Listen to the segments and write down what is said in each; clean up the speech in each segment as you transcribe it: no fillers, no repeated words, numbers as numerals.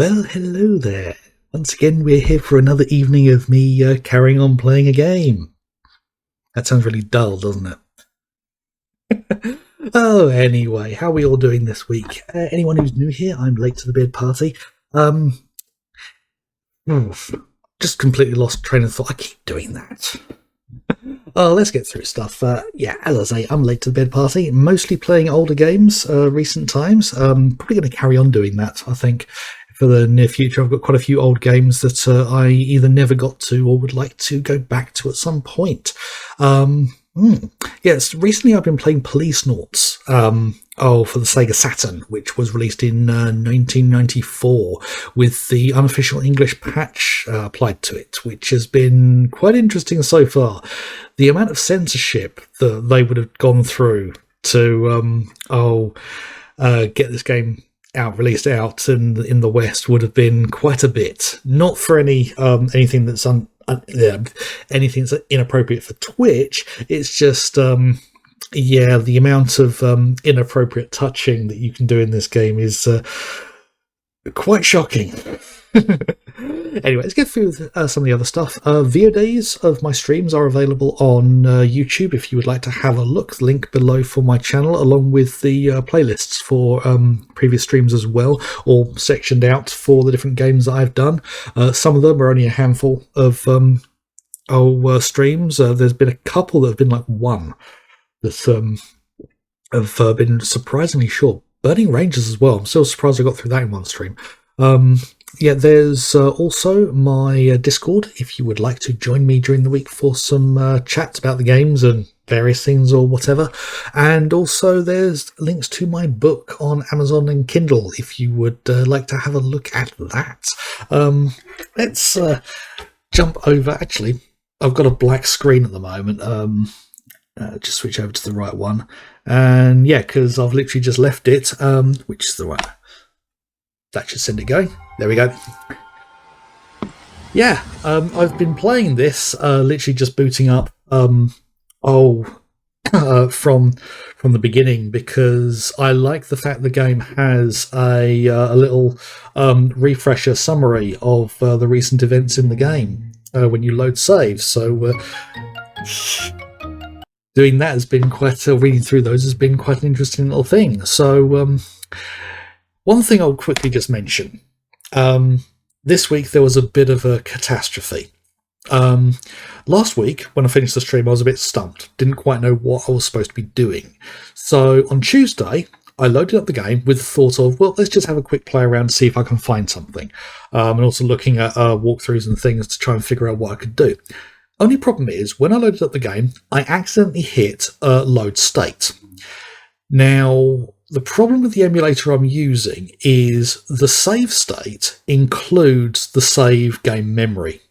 Well, hello there. Once again, we're here for another evening of me carrying on playing a game. That sounds really dull, doesn't it? Oh, anyway, how are we all doing this week? Anyone who's new here, I'm late to the beard party. Just completely lost train of thought. I keep doing that. Let's get through stuff. Yeah, as I say, I'm late to the bed party. Mostly playing older games, recent times. Probably going to carry on doing that, I think, for the near future. I've got quite a few old games that I either never got to or would like to go back to at some point. Yes, recently I've been playing Policenauts. For the Sega Saturn, which was released in 1994 with the unofficial English patch applied to it, which has been quite interesting so far. The amount of censorship that they would have gone through to get this game released out in the West would have been quite a bit. Not for anything that's anything that's inappropriate for Twitch. It's just the amount of inappropriate touching that you can do in this game is quite shocking. Anyway, let's get through some of the other stuff. VODs of my streams are available on YouTube if you would like to have a look. Link below for my channel, along with the playlists for previous streams as well, all sectioned out for the different games that I've done. Some of them are only a handful of streams. There's been a couple that have been like one that have been surprisingly short. Burning Rangers as well. I'm still surprised I got through that in one stream. There's also my Discord if you would like to join me during the week for some chats about the games and various things or whatever. And also there's links to my book on Amazon and Kindle if you would like to have a look at that. Let's jump over. Actually, I've got a black screen at the moment. Just switch over to the right one. And yeah, because I've literally just left it. Which is the right? That should send it going. There we go. Yeah, I've been playing this, literally just booting up from the beginning, because I like the fact the game has a little refresher summary of the recent events in the game when you load saves. So doing that has been reading through those has been quite an interesting little thing. So one thing I'll quickly just mention. This week there was a bit of a catastrophe. Last week, when I finished the stream, I was a bit stumped. Didn't quite know what I was supposed to be doing. So on Tuesday, I loaded up the game with the thought of, well, let's just have a quick play around to see if I can find something. And also looking at walkthroughs and things to try and figure out what I could do. Only problem is, when I loaded up the game, I accidentally hit load state. Now, the problem with the emulator I'm using is the save state includes the save game memory.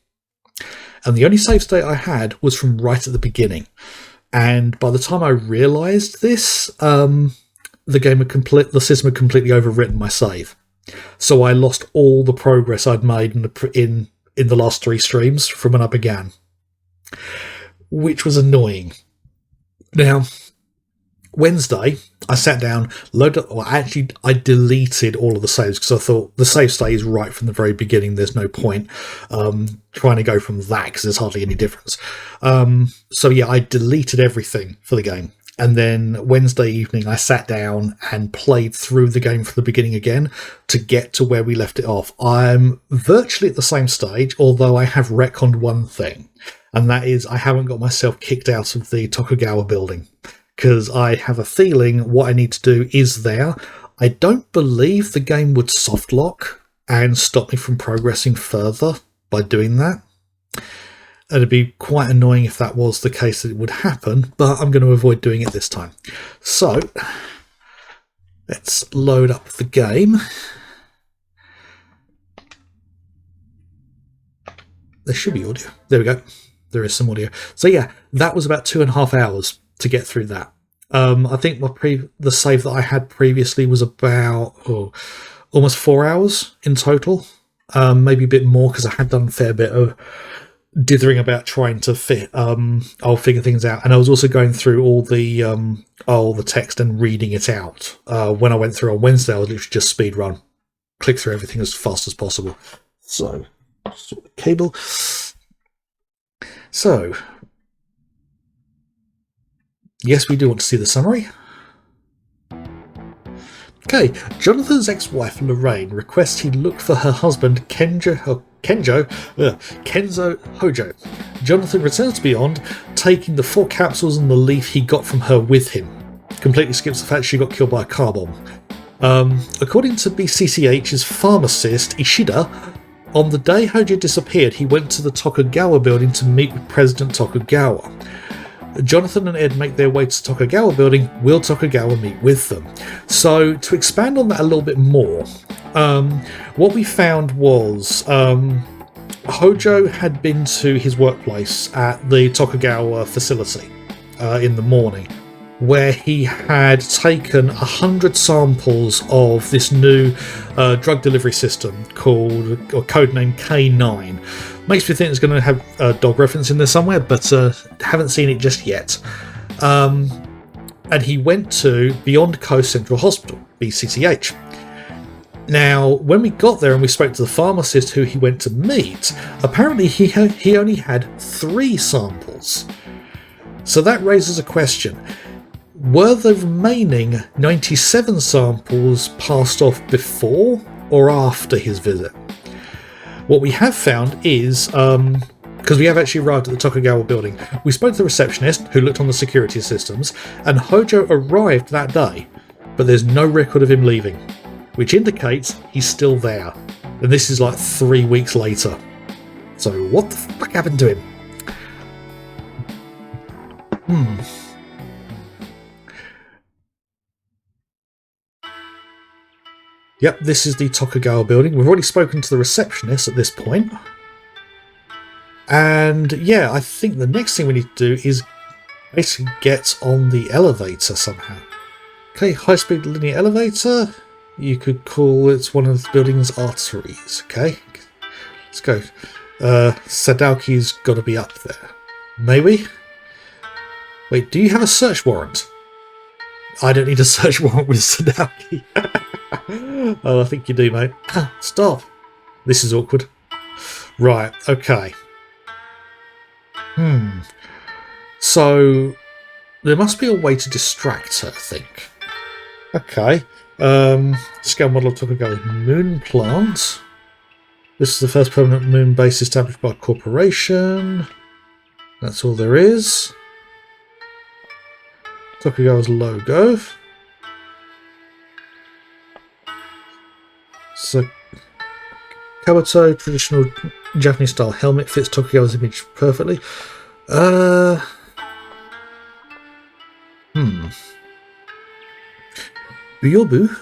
And the only save state I had was from right at the beginning. And by the time I realised this, the system had completely overwritten my save. So I lost all the progress I'd made in the last 3 streams from when I began, which was annoying. Now, Wednesday, I sat down, I deleted all of the saves because I thought the save state is right from the very beginning. There's no point trying to go from that because there's hardly any difference. I deleted everything for the game. And then Wednesday evening, I sat down and played through the game from the beginning again to get to where we left it off. I'm virtually at the same stage, although I have retconned one thing, and that is I haven't got myself kicked out of the Tokugawa building. Because I have a feeling what I need to do is there. I don't believe the game would softlock and stop me from progressing further by doing that. It'd be quite annoying if that was the case that it would happen, but I'm going to avoid doing it this time. So, let's load up the game. There should be audio. There we go. There is some audio. So yeah, that was about 2.5 hours to get through that. I think the save that I had previously was about almost 4 hours in total, maybe a bit more because I had done a fair bit of dithering about trying to figure things out, and I was also going through all the text and reading it out. When I went through on Wednesday, I was literally just speed run click through everything as fast as possible. So, sort the cable. So, yes, we do want to see the summary. Okay, Jonathan's ex-wife Lorraine requests he look for her husband Kenzo Hojo. Jonathan returns to Beyond, taking the 4 capsules and the leaf he got from her with him. Completely skips the fact she got killed by a car bomb. According to BCCH's pharmacist Ishida, on the day Hojo disappeared, he went to the Tokugawa building to meet with President Tokugawa. Jonathan and Ed make their way to Tokugawa building. Will Tokugawa meet with them? So, to expand on that a little bit more, what we found was Hojo had been to his workplace at the Tokugawa facility in the morning, where he had taken 100 samples of this new drug delivery system called, or codename K9. Makes me think it's going to have a dog reference in there somewhere, but haven't seen it just yet. And he went to Beyond Coast Central Hospital, BCCH. Now, when we got there and we spoke to the pharmacist who he went to meet, apparently he only had 3 samples. So that raises a question. Were the remaining 97 samples passed off before or after his visit? What we have found is, because we have actually arrived at the Tokugawa building, we spoke to the receptionist who looked on the security systems, and Hojo arrived that day, but there's no record of him leaving, which indicates he's still there. And this is like 3 weeks later. So what the fuck happened to him? Yep, this is the Tokugawa building. We've already spoken to the receptionist at this point. And yeah, I think the next thing we need to do is basically get on the elevator somehow. Okay, high-speed linear elevator. You could call it one of the building's arteries. Okay, let's go. Sadauki's got to be up there. Maybe? Wait, do you have a search warrant? I don't need a search warrant with Sadauki. Oh, I think you do, mate. Stop. This is awkward. Right, okay. So, there must be a way to distract her, I think. Okay. Scale model of Tokugawa's moon plant. This is the first permanent moon base established by a corporation. That's all there is. Tokugawa's logo. So, Kabuto, traditional Japanese style helmet, fits Tokugawa's image perfectly. Buyobu,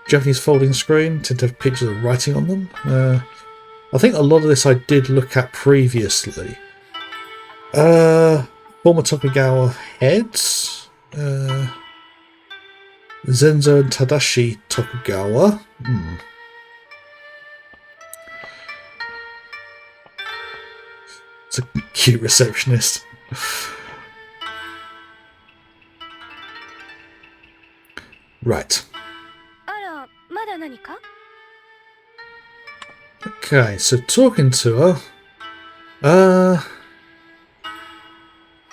Japanese folding screen, tend to have pictures of writing on them. I think a lot of this I did look at previously. Former Tokugawa heads. Zenzo and Tadashi Tokugawa. It's a cute receptionist. Right. Okay, so talking to her.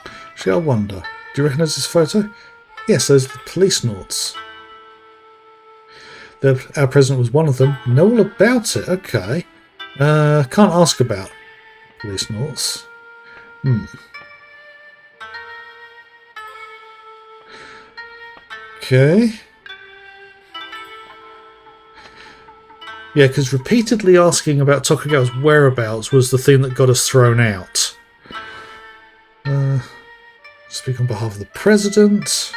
Actually, I wonder. Do you recognise this photo? Yes, those are the Policenauts. Our president was one of them. Know all about it. Okay. Can't ask about Policenauts. Okay. Yeah, because repeatedly asking about Tokugawa's whereabouts was the thing that got us thrown out. Speak on behalf of the president.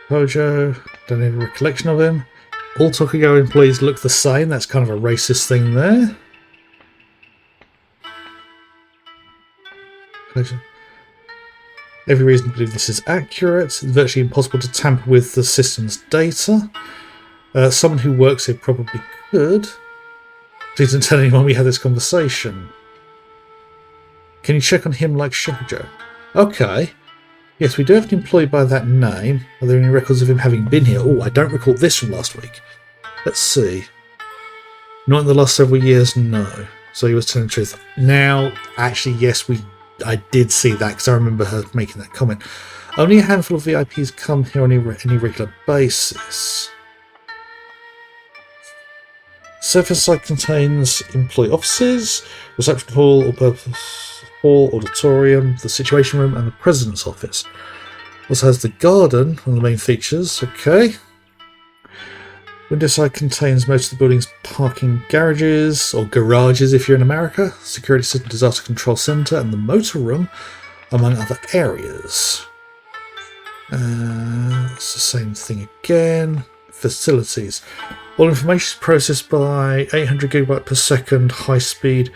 Hojo, don't have a recollection of him. All Tokugawa employees look the same. That's kind of a racist thing there. Hojo. Every reason to believe this is accurate. It's virtually impossible to tamper with the system's data. Someone who works here probably could. Please don't tell anyone we had this conversation. Can you check on him like Shojo? Okay. Yes, we do have an employee by that name. Are there any records of him having been here? Oh, I don't recall this from last week. Let's see. Not in the last several years, no. So he was telling the truth. Now, actually, yes, I did see that because I remember her making that comment. Only a handful of VIPs come here on any regular basis. Surface site contains employee offices, reception hall, all-purpose hall, auditorium, the situation room, and the president's office. Also has the garden, one of the main features. Okay. Window side contains most of the building's parking garages, or garages if you're in America, security system, disaster control center, and the motor room, among other areas. It's the same thing again. Facilities. All information is processed by 800 gigabyte per second high speed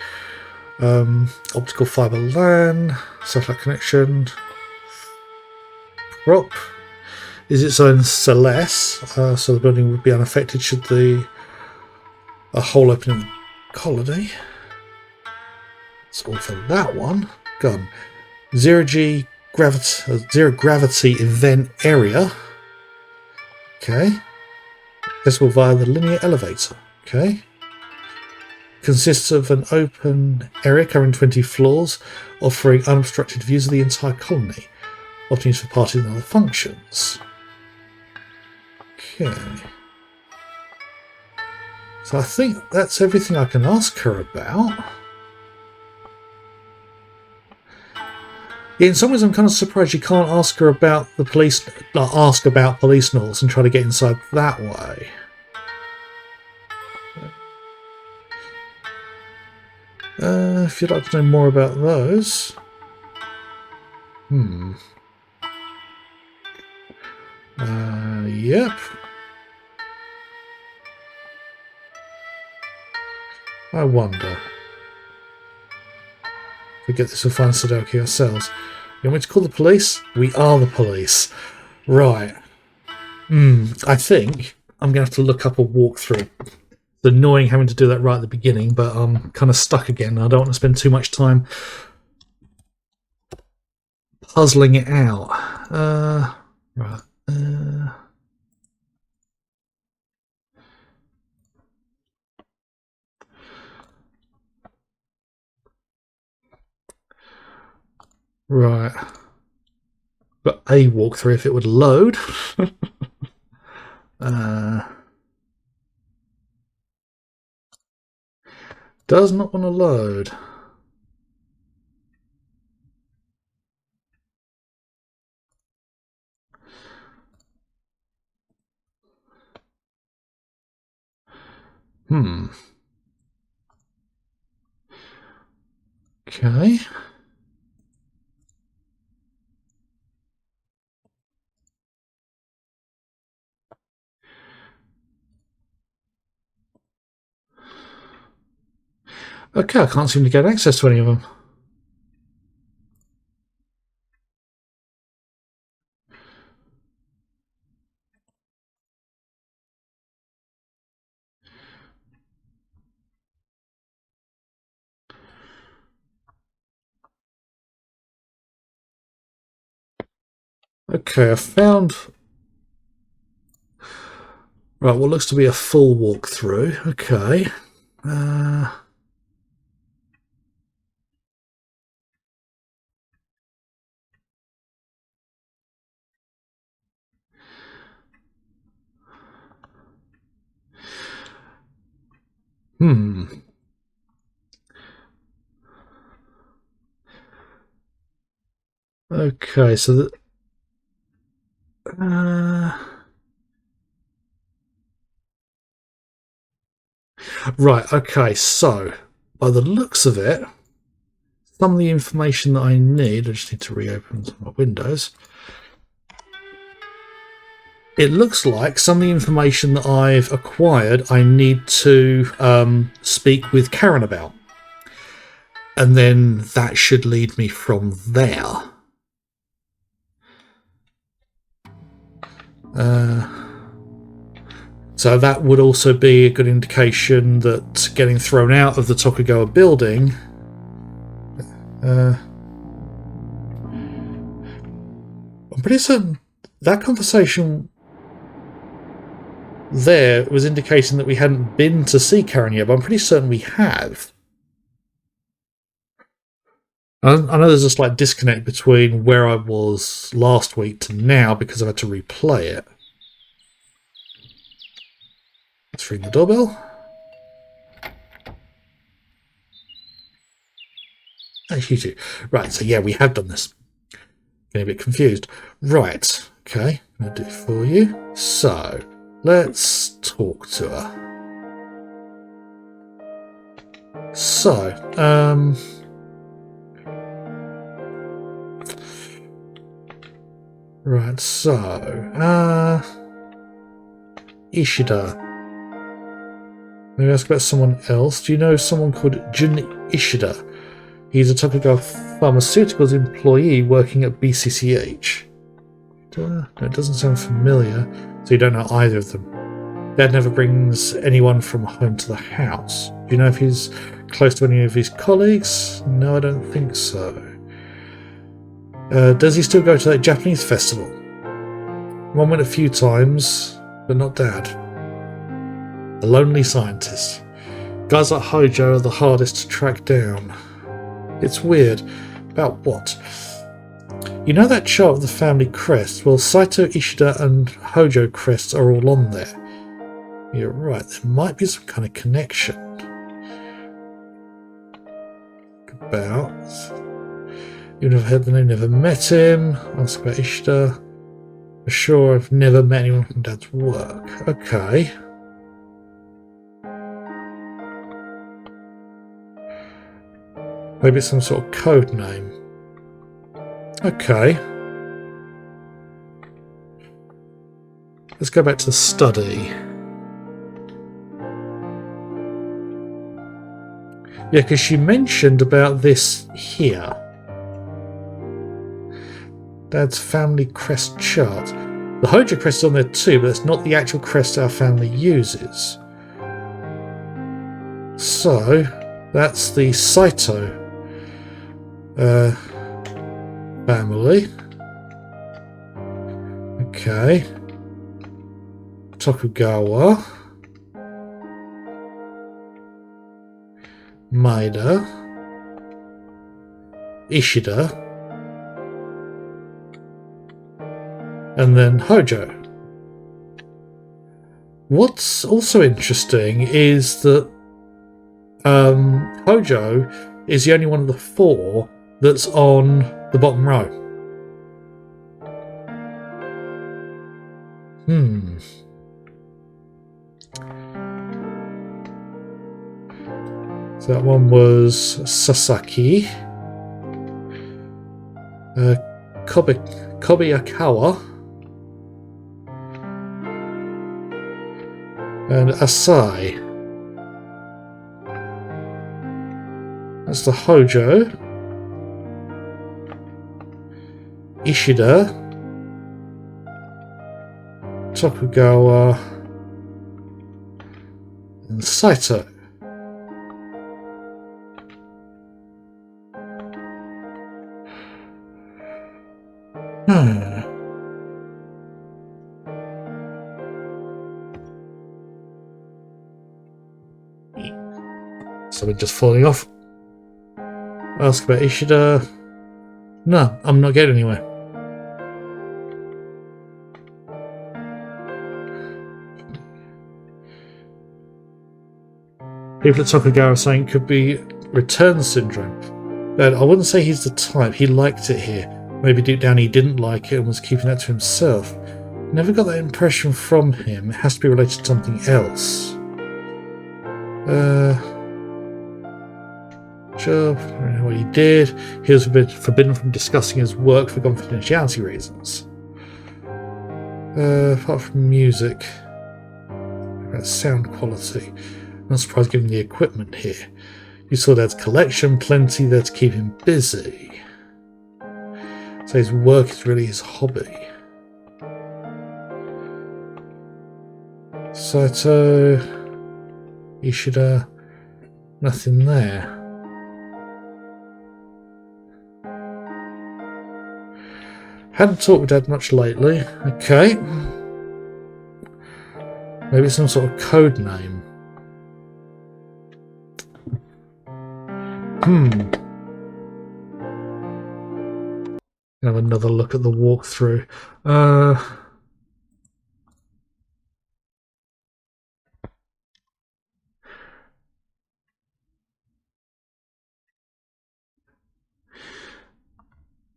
optical fiber LAN, satellite connection. Prop is its own Celeste, so the building would be unaffected should a hole open in the colony. That's all for that one. Gone. Zero gravity event area. Okay. Accessible via the linear elevator. Okay. Consists of an open area covering 20 floors, offering unobstructed views of the entire colony, often used for parties and other functions. Okay. So I think that's everything I can ask her about. Yeah, in some ways I'm kind of surprised you can't ask her about the police, ask about Policenauts and try to get inside that way. If you'd like to know more about those. Yep. I wonder. If we get this with fine Sudoku ourselves. You want me to call the police? We are the police. Right. I think I'm going to have to look up a walkthrough. It's annoying having to do that right at the beginning, but I'm kind of stuck again. I don't want to spend too much time puzzling it out. Right. Right. Got a walkthrough if it would load. Does not want to load. Okay. Okay, I can't seem to get access to any of them. Okay, I found... Right, what looks to be a full walkthrough. Okay. Okay, so that... Right, okay, so by the looks of it, some of the information that I need, I just need to reopen some of my windows. It looks like some of the information that I've acquired I need to speak with Karen about. And then that should lead me from there. So that would also be a good indication that getting thrown out of the Tokugawa building I'm pretty certain that conversation there was indicating that we hadn't been to see Karen yet, but I'm pretty certain we have. I know there's a slight disconnect between where I was last week to now because I've had to replay it. Let's ring the doorbell. Oh, you two. Right, so yeah, we have done this. Getting a bit confused. Right, okay, I'm going to do it for you. So, let's talk to her. So, right, so, Ishida. Maybe ask about someone else. Do you know someone called Jun Ishida? He's a Tokugawa Pharmaceuticals employee working at BCCH. No, it doesn't sound familiar, so you don't know either of them. Dad never brings anyone from home to the house. Do you know if he's close to any of his colleagues? No, I don't think so. Does he still go to that Japanese festival? One went a few times, but not Dad. A lonely scientist. Guys like Hojo are the hardest to track down. It's weird. About what? You know that chart of the family crest? Well, Saito, Ishida and Hojo crests are all on there. You're right, there might be some kind of connection. About. You've never heard the name, never met him. Ask about Ishida. For sure, I've never met anyone from Dad's work. Okay. Maybe it's some sort of code name. Okay. Let's go back to the study. Yeah, because she mentioned about this here. Dad's family crest chart. The Hojo crest is on there too, but it's not the actual crest our family uses. So, that's the Saito family. Okay. Tokugawa. Maeda. Ishida. And then Hojo. What's also interesting is that Hojo is the only one of the four that's on the bottom row. So that one was Sasaki. Kobayakawa. And Asai. That's the Hojo. Ishida. Tokugawa. And Saito. Something just falling off. Ask about Ishida. No, I'm not getting anywhere. People at Tokugawa are saying it could be return syndrome. But I wouldn't say he's the type. He liked it here. Maybe deep down he didn't like it and was keeping that to himself. Never got that impression from him. It has to be related to something else. Sure, I don't know what he did. He was forbidden from discussing his work for confidentiality reasons. Apart from music, about sound quality. I'm not surprised given the equipment here. You saw Dad's collection, plenty there to keep him busy. So his work is really his hobby. Saito, Ishida, nothing there. Hadn't talked with Dad much lately. Okay. Maybe some sort of code name. Have another look at the walkthrough.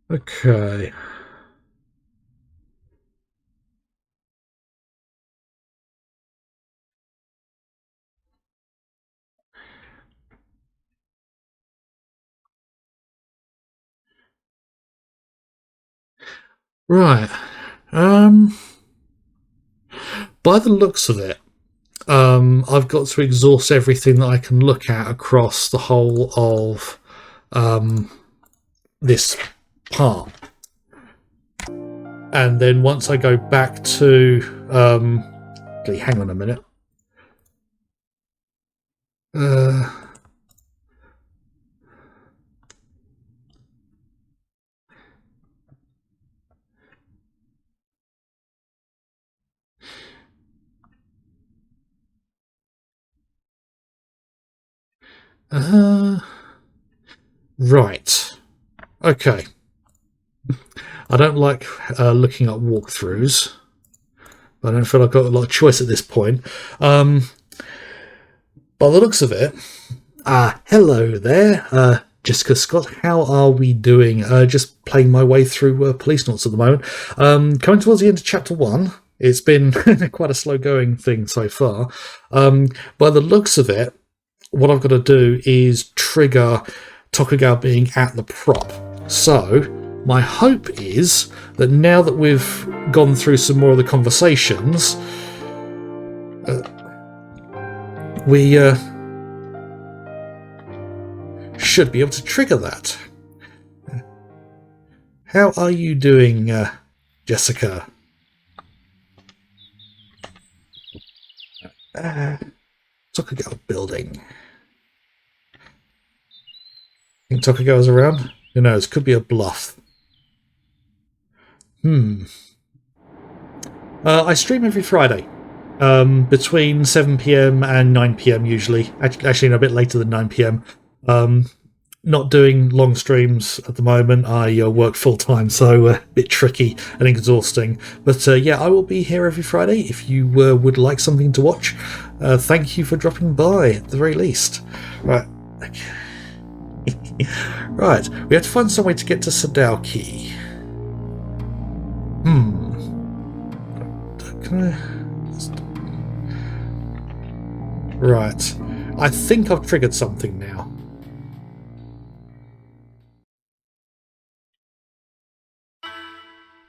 Okay. Right. By the looks of it, I've got to exhaust everything that I can look at across the whole of this part. And then once I go back to... hang on a minute. Right. Okay. I don't like looking at walkthroughs. I don't feel I've got a lot of choice at this point. By the looks of it, hello there, Jessica Scott. How are we doing? Just playing my way through Policenauts at the moment. Coming towards the end of Chapter 1. It's been quite a slow-going thing so far. By the looks of it, what I've got to do is trigger Tokugawa being at the prop. So, my hope is that now that we've gone through some more of the conversations, we should be able to trigger that. How are you doing, Jessica? Tokugawa building. Think Tokugawa's around? Who knows? Could be a bluff. I stream every Friday. Between 7 PM and 9 PM usually. Actually, a bit later than 9 PM. Not doing long streams at the moment. I work full time, so a bit tricky and exhausting. But yeah, I will be here every Friday if you would like something to watch. Thank you for dropping by, at the very least. Right. Right, we have to find some way to get to Sadauki. Right. I think I've triggered something now.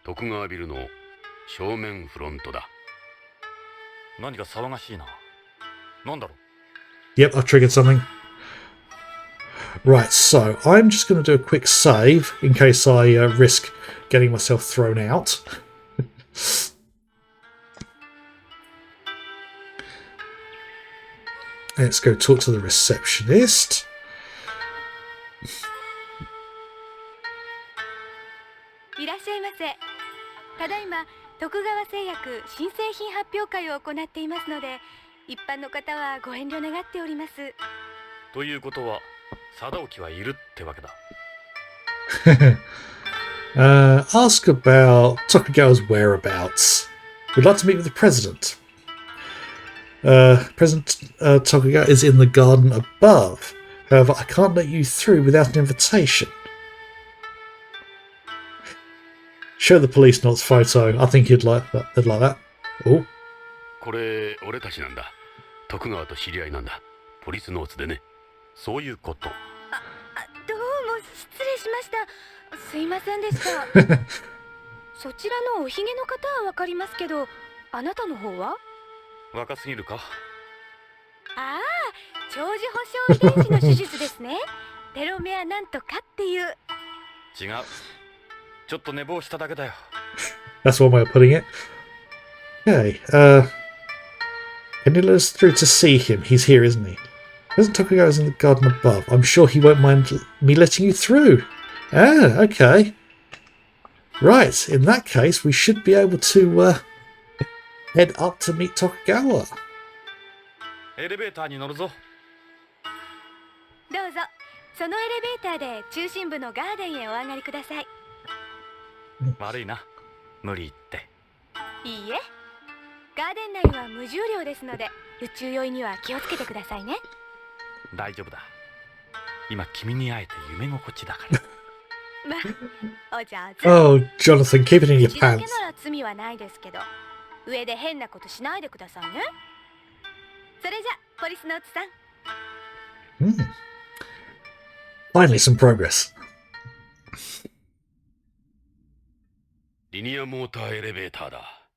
Tokugawaビルの正面フロントだ。何か騒がしいな。なんだろう? Yep, I've triggered something. Right, so I'm just going to do a quick save in case I risk getting myself thrown out. Let's go talk to the receptionist. Ask about Tokugawa's whereabouts. We'd like to meet with the president. President Tokugawa is in the garden above. However, I can't let you through without an invitation. Show the Policenauts photo. I think you'd like that. They'd like that. Oh. これ俺たちなんだ。徳川と知り合いなんだ。ポリスノーツでね。そういうこと。どうも失礼しました。すいませんでした。そちらのおひげの方はわかりますけど、あなたの方は？若すぎるか？ああ、長寿保障遺伝子の手術ですね。テロメアなんとかっていう。違う。ちょっと寝坊しただけだよ。That's one way of putting it. Okay, can you let us through to see him? He's here, isn't he? President Tokugawa's in the garden above. I'm sure he won't mind me letting you through. Ah, okay. Right, in that case, we should be able to head up to meet Tokugawa. エレベーターに乗るぞ。どうぞ、そのエレベーターで中心部のガーデンへお上がりください。悪いな、無理言って。いいえ、ガーデン内は無重量ですので、宇宙酔いには気をつけてくださいね。大丈夫だ。今君に会えて夢心地だから。まあ、お上手。 Oh, Jonathan, keep it in your 口だけ pants. なら罪はないですけど、上で変なことしないでくださいね。それじゃ、ポリスノーツさん。Finally, some progress. リニアモーターエレベーターだ。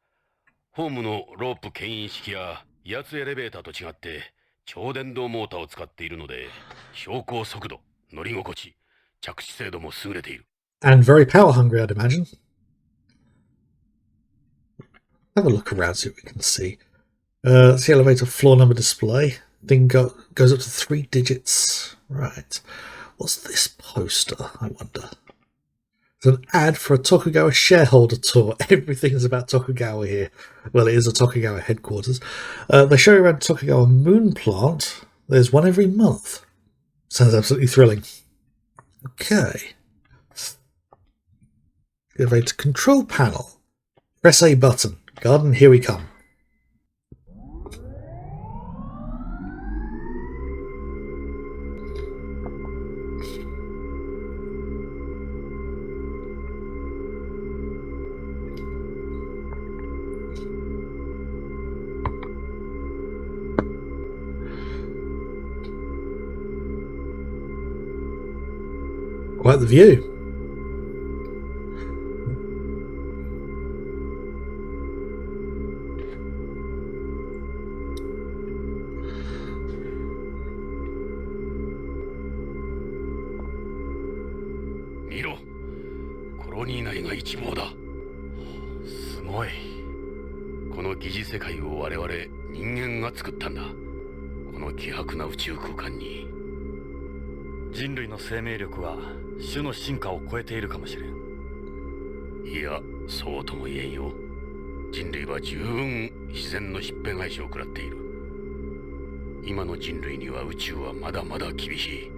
ホームのロープ牽引式や威圧エレベーターと違って超電導モーターを使っているので、昇降速度、乗り心地、着地精度も優れている。 And very power hungry, I'd imagine. Have a look around, see what we can see. It's the elevator floor number display. Thing goes up to 3 digits. Right. What's this poster, I wonder? It's an ad for a Tokugawa shareholder tour. Everything's about Tokugawa here. Well, it is a Tokugawa headquarters. They show you around Tokugawa moon plant. There's one every month. Sounds absolutely thrilling. Okay. Elevator control panel. Press A button. Garden, here we come. Quite the view. Miro, コロニー内が一望だ。すごい。この疑似世界を我々人間が作ったんだ。この希薄な宇宙空間に。人類の生命力は種の進化を超えているかもしれん。いや、そうとも言えんよ。人類は十分自然の疾病返しを食らっている。今の人類には宇宙はまだまだ厳しい。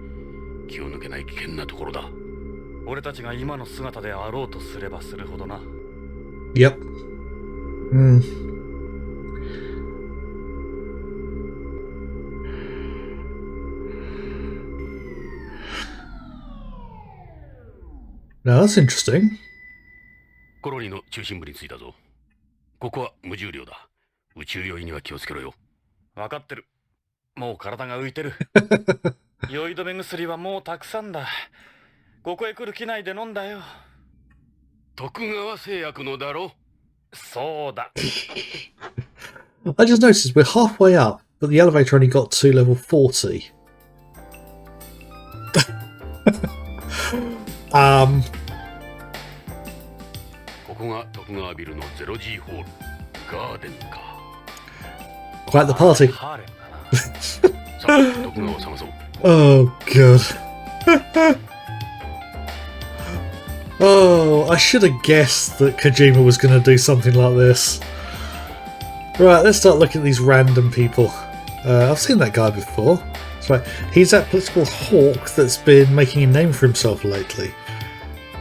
気を抜けない危険なところだ。俺たちが今の姿であろうとすればするほどな。Yep. Now that's interesting. コロニーの中心部に着いたぞ。ここは無重量だ。宇宙酔いには気をつけろよ。分かってる。もう体が浮いてる。酔い止め薬はもうたくさんだ。ここへ来る機内で飲んだよ。徳川製薬のだろ。そうだ。I just noticed we're halfway up, but the elevator only got to level 40. ここが徳川ビルの 0G ホール。ガーデンか。Quite the party. ハーレムだな。さあ、徳川を探そう。Oh, God. Oh, I should have guessed that Kojima was going to do something like this. Right, let's start looking at these random people. I've seen that guy before. That's right. He's that political hawk that's been making a name for himself lately.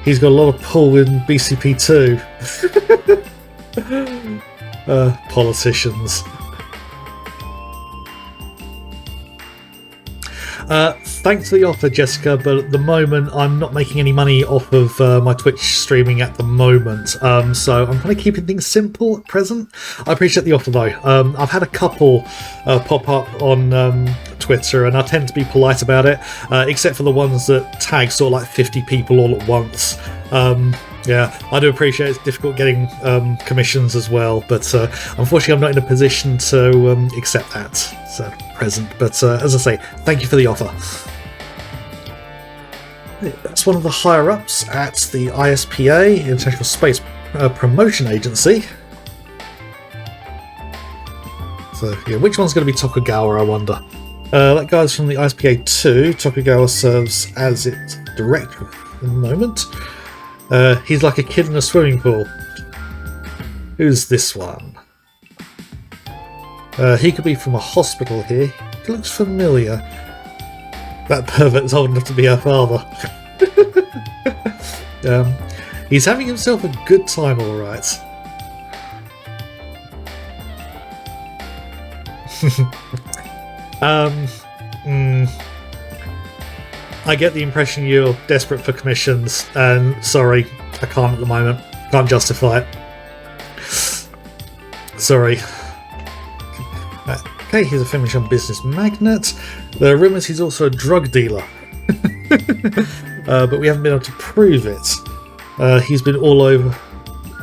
He's got a lot of pull in BCP too. Politicians. Thanks for the offer, Jessica, but at the moment I'm not making any money off of my Twitch streaming at the moment, so I'm kind of keeping things simple at present. I appreciate the offer though. I've had a couple pop up on Twitter, and I tend to be polite about it, except for the ones that tag sort of like 50 people all at once. Yeah, I do appreciate it's difficult getting commissions as well, but unfortunately I'm not in a position to accept that so present. But as I say, thank you for the offer. That's one of the higher-ups at the ISPA, International Space Promotion Agency. So, yeah, which one's going to be Tokugawa, I wonder? That guy's from the ISPA 2. Tokugawa serves as its director at the moment. He's like a kid in a swimming pool. Who's this one? He could be from a hospital here. He looks familiar. That pervert's old enough to be her father. He's having himself a good time, alright. I get the impression you're desperate for commissions, and sorry, I can't at the moment. Can't justify it. Sorry. Okay, he's a Flemish business magnate. There are rumours he's also a drug dealer. But we haven't been able to prove it. He's been all over.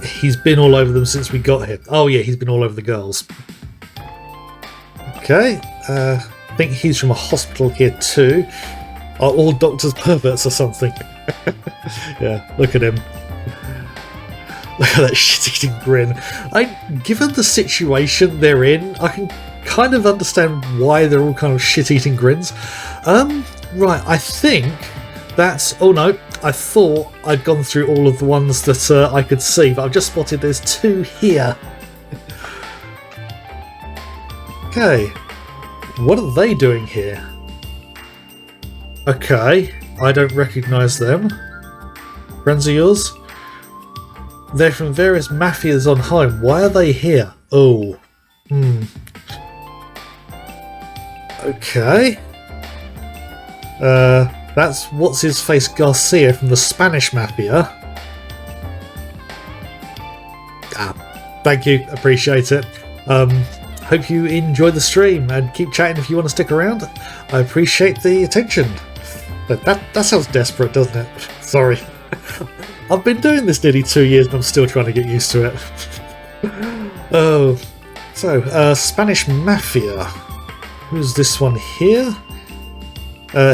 He's been all over them since we got here. Oh yeah, he's been all over the girls. Okay, I think he's from a hospital here too. Are all doctors perverts or something? Yeah, look at him. Look at that shit-eating grin. Given the situation they're in, I can kind of understand why they're all kind of shit-eating grins. Right, I think that's... Oh no, I thought I'd gone through all of the ones that I could see, but I've just spotted there's 2 here. Okay, what are they doing here? Okay, I don't recognise them. Friends of yours? They're from various mafias on home. Why are they here? Oh. Okay. That's what's-his-face Garcia from the Spanish Mafia. Thank you, appreciate it. Hope you enjoy the stream and keep chatting if you want to stick around. I appreciate the attention. That sounds desperate, doesn't it? Sorry. I've been doing this nearly 2 years and I'm still trying to get used to it. Oh. So, Spanish Mafia. Who's this one here?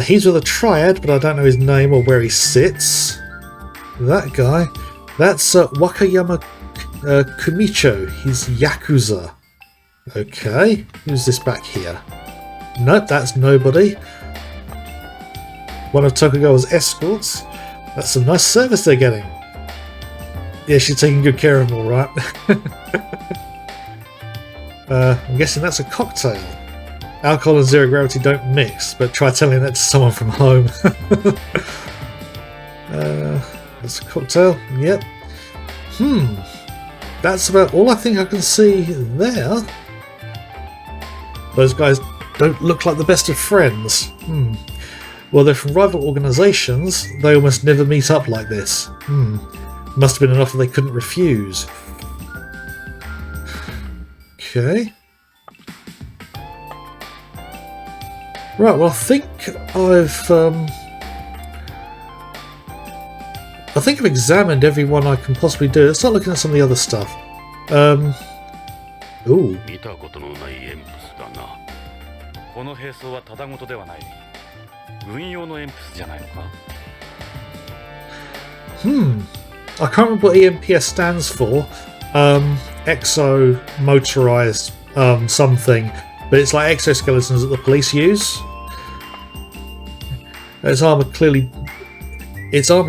He's with a triad, but I don't know his name or where he sits. That guy. That's Wakayama Kumicho. He's Yakuza. Okay. Who's this back here? Nope, that's nobody. One of Tokugawa's escorts. That's some nice service they're getting. Yeah, she's taking good care of them, alright. I'm guessing that's a cocktail. Alcohol and zero gravity don't mix, but try telling that to someone from home. That's a cocktail, yep. That's about all I think I can see there. Those guys don't look like the best of friends. Well, they're from rival organisations. They almost never meet up like this. Must have been an offer they couldn't refuse. Okay. Right, well, I think I've examined everyone I can possibly do. Let's start looking at some of the other stuff. Ooh. I can't remember what EMPS stands for. Exo motorized something, but it's like exoskeletons that the police use. Its armor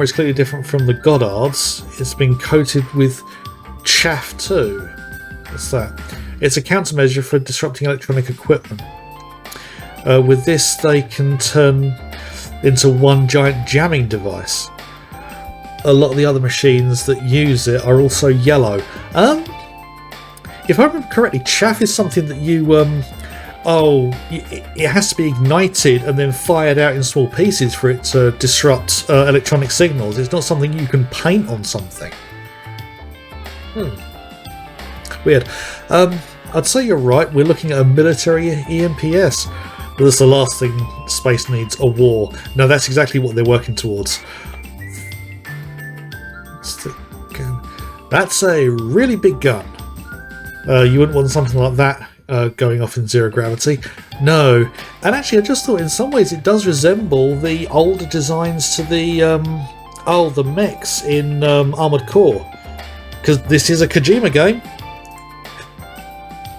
is clearly different from the Goddard's. It's been coated with chaff too. What's that? It's a countermeasure for disrupting electronic equipment. With this, they can turn into one giant jamming device. A lot of the other machines that use it are also yellow. If I remember correctly, chaff is something that you it has to be ignited and then fired out in small pieces for it to disrupt electronic signals. It's not something you can paint on something. Weird. I'd say you're right. We're looking at a military EMPS. That's the last thing space needs, a war. No, that's exactly what they're working towards. That's a really big gun. You wouldn't want something like that going off in zero gravity. No. And actually, I just thought in some ways it does resemble the older designs to the the mechs in Armored Core. Because this is a Kojima game.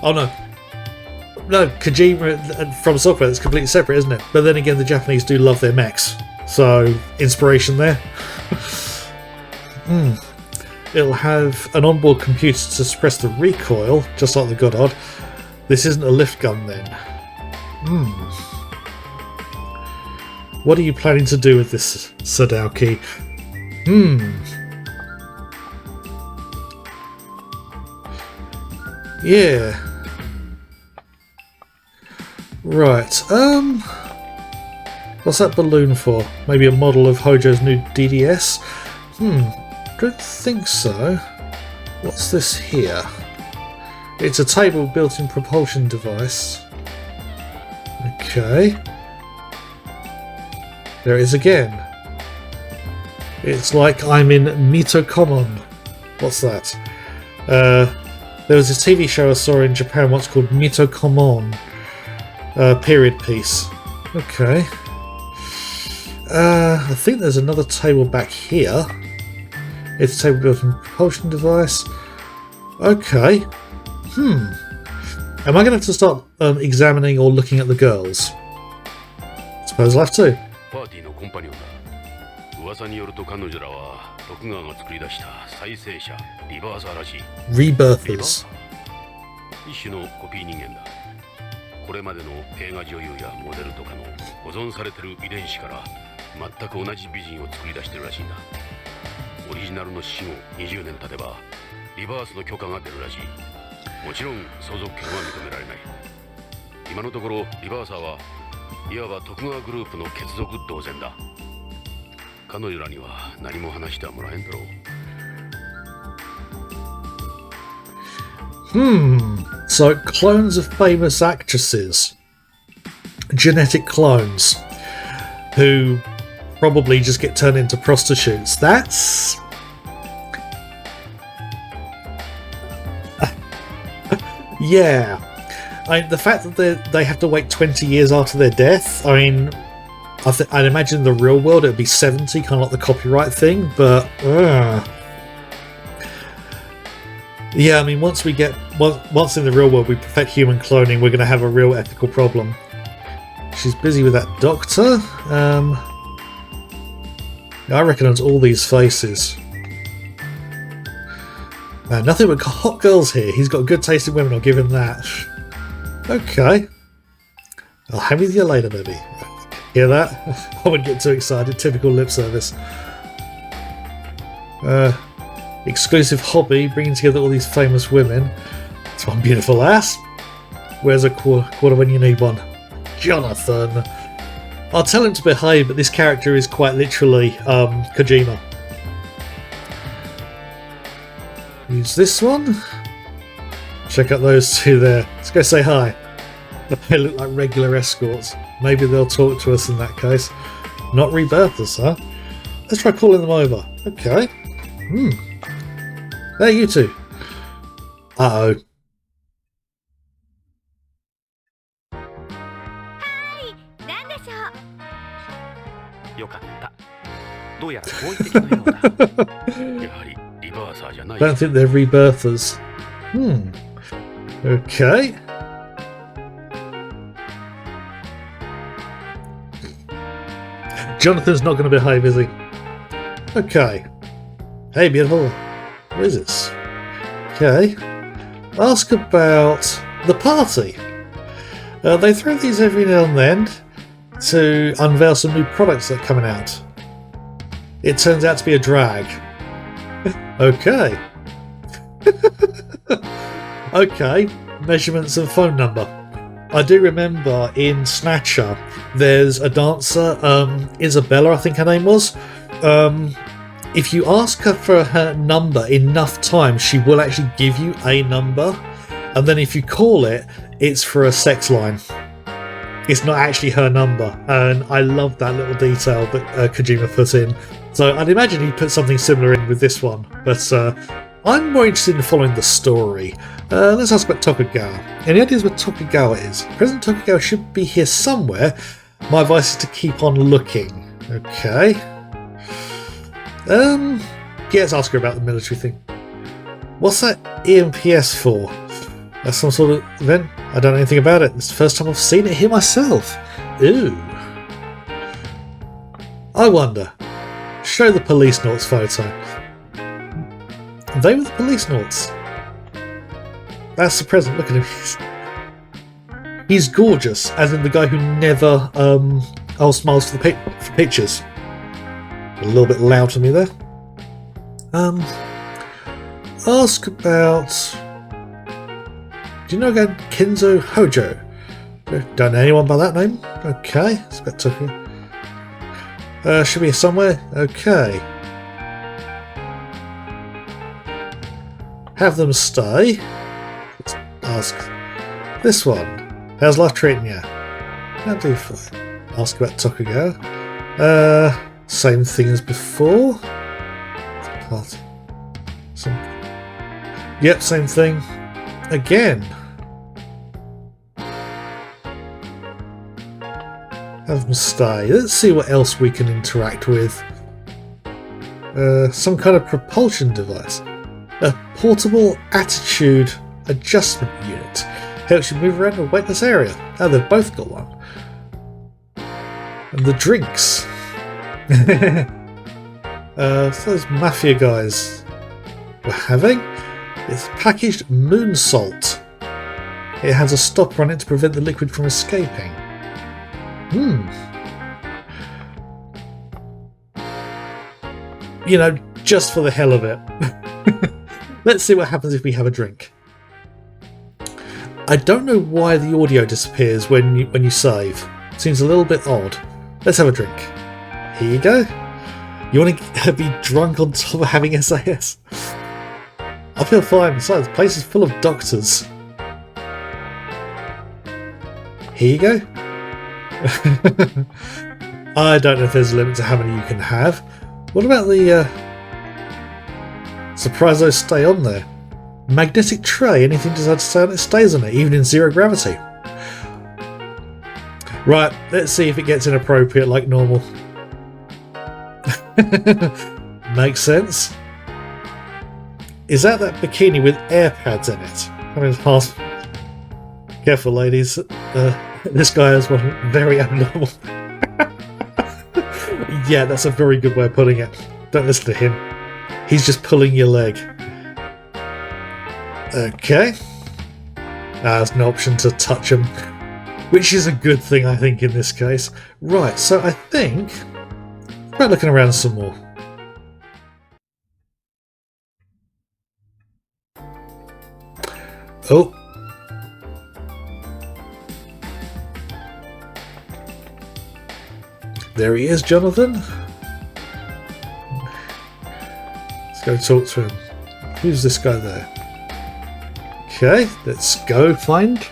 Oh no. No, Kojima from software, it's completely separate, isn't it? But then again, the Japanese do love their mechs. So, inspiration there. It'll have an onboard computer to suppress the recoil, just like the Goddard. This isn't a lift gun then. What are you planning to do with this, Sadauki? Yeah. Right, what's that balloon for? Maybe a model of Hojo's new DDS? Don't think so. What's this here? It's a table built-in propulsion device. Okay. There it is again. It's like I'm in Mitokomon. What's that? There was a TV show I saw in Japan once called Mitokomon. Period piece. Okay. I think there's another table back here. It's a table built-in propulsion device. Okay. Am I going to have to start examining or looking at the girls? Suppose I'll have to. パーティーのコンパニオンだ。噂によると彼女らは徳川が作り出した再生者リバーサーらしい。Rebirthers. 一種のコピー人間だ。これまでの映画女優やモデルとかの保存されてる遺伝子から全く同じ美人を作り出してるらしいんだ。オリジナルの死後20年経てばリバースの許可が出るらしい。もちろん相続権は認められない。今のところリバーサーはいわば徳川グループの血族同然だ。彼女らには何も話してはもらえんだろう。So clones of famous actresses. Genetic clones. Who probably just get turned into prostitutes. That's... yeah. The fact that they have to wait 20 years after their death, I mean, I'd imagine in the real world it would be 70, kind of like the copyright thing, but... yeah, I mean, once in the real world we perfect human cloning, we're going to have a real ethical problem. She's busy with that doctor. I recognise all these faces. Man, nothing but hot girls here. He's got good taste in women, I'll give him that. Okay. I'll have with you later, baby. Hear that? I wouldn't get too excited. Typical lip service. Exclusive hobby, bringing together all these famous women. It's one beautiful ass. Where's a quarter when you need one? Jonathan. I'll tell him to behave, but this character is quite literally Kojima. Use this one. Check out those two there. Let's go say hi. They look like regular escorts. Maybe they'll talk to us in that case. Not rebirthers, huh? Let's try calling them over. Okay. There, you two. Uh-oh. 何でしょう。よかった。どうやら好意的のようだ。やはりリバーサーじゃない。 I don't think they're rebirthers. Okay. Jonathan's not going to behave, is he? Okay. Hey, beautiful. What is this? Okay. Ask about the party. They throw these every now and then to unveil some new products that are coming out. It turns out to be a drag. Okay. Okay. Measurements and phone number. I do remember in Snatcher, there's a dancer, Isabella, I think her name was. If you ask her for her number enough times, she will actually give you a number. And then if you call it, it's for a sex line. It's not actually her number. And I love that little detail that Kojima put in. So I'd imagine he put something similar in with this one. But I'm more interested in following the story. Let's ask about Tokugawa. Any ideas where Tokugawa is? President Tokugawa should be here somewhere. My advice is to keep on looking. Okay. Yeah, let's ask her about the military thing. What's that EMPS for? That's some sort of event? I don't know anything about it. It's the first time I've seen it here myself. Ooh. I wonder. Show the Policenauts photo. They were the Policenauts. That's the present. Look at him. He's gorgeous, as in the guy who never smiles for pictures. A little bit loud for me there. Ask about. Do you know again Kinzo Hojo? Don't know anyone by that name. Okay, it's a bit tough. Should be somewhere. Okay. Have them stay. Let's ask this one. How's life treating you? Ask about Tokugawa. Same thing as before. Yep, same thing. Again. Have them stay. Let's see what else we can interact with. Some kind of propulsion device. A portable attitude adjustment unit. Helps you move around a weightless area. Oh, they've both got one. And the drinks. So those mafia guys were having. It's packaged moon salt. It has a stopper on it to prevent the liquid from escaping. You know, just for the hell of it. Let's see what happens if we have a drink. I don't know why the audio disappears when you save. Seems a little bit odd. Let's have a drink. Here you go. You want to be drunk on top of having SAS? I feel fine. Besides, the place is full of doctors. Here you go. I don't know if there's a limit to how many you can have. What about the surprise those stay on there? Magnetic tray, anything desired to stay on it stays on it, even in zero gravity. Right, let's see if it gets inappropriate like normal. Makes sense. Is that bikini with air pads in it? I mean, it's careful, ladies. This guy is one very abnormal. Yeah, that's a very good way of putting it. Don't listen to him. He's just pulling your leg. Okay. There's an option to touch him, which is a good thing, I think, in this case. Right, so I think... Try looking around some more. Oh. There he is, Jonathan. Let's go talk to him. Who's this guy there? Okay, let's go find.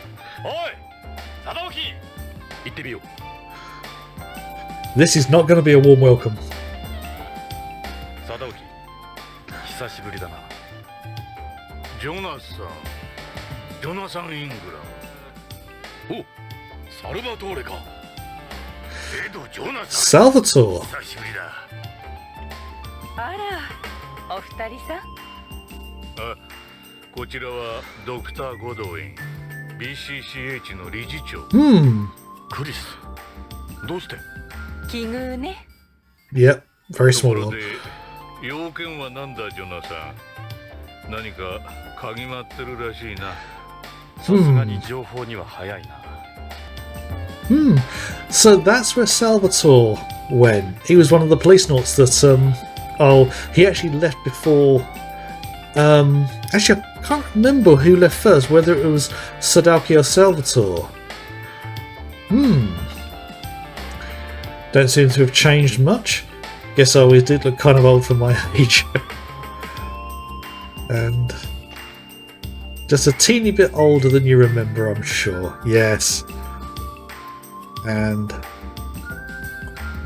This is not going to be a warm welcome. Salvatore. あら、お二人さん。こちらはドクター・ゴドウィン BCCH の理事長。クリス、どうして？奇遇ね。Yep, very とこ small ろ one. で要件はなんだジョナサン。何か嗅ぎ回ってるらしいな。さすがに情報には早いな。So that's where Salvatore went. He was one of the Policenauts that he actually left before. Actually, I can't remember who left first, whether it was Sadaki or Salvatore. Don't seem to have changed much. Guess I always did look kind of old for my age. And just a teeny bit older than you remember, I'm sure. Yes. And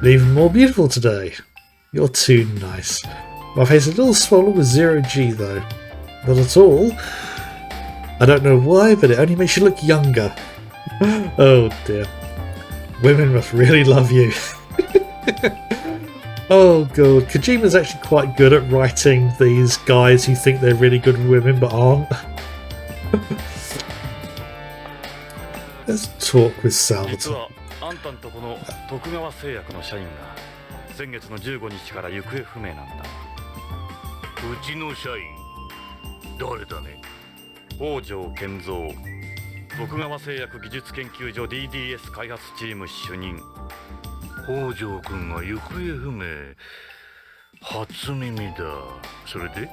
even more beautiful today. You're too nice. My face is a little swollen with 0G though. Not at all. I don't know why, but it only makes you look younger. Oh dear. Women must really love you. Oh god. Kojima's actually quite good at writing these guys who think they're really good women but aren't. Let's talk with 実 Salvatore. はあんたんとこの徳川製薬の社員が先月の15日から行方不明なんだ。うちの社員誰だね？北条健三徳川製薬技術研究所 DDS 開発チーム主任。北条君が行方不明。初耳だ。それで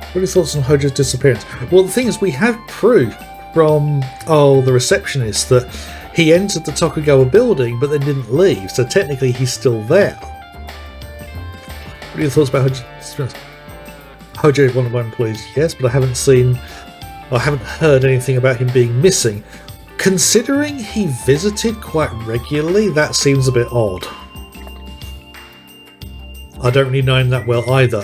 What are your thoughts on Hojo's disappearance? Well, the thing is, we have proof from, the receptionist that he entered the Tokugawa building but then didn't leave, so technically he's still there. What are your thoughts about Hojo's disappearance? Hojo is one of my employees, yes, but I haven't heard anything about him being missing. Considering he visited quite regularly, that seems a bit odd. I don't really know him that well either.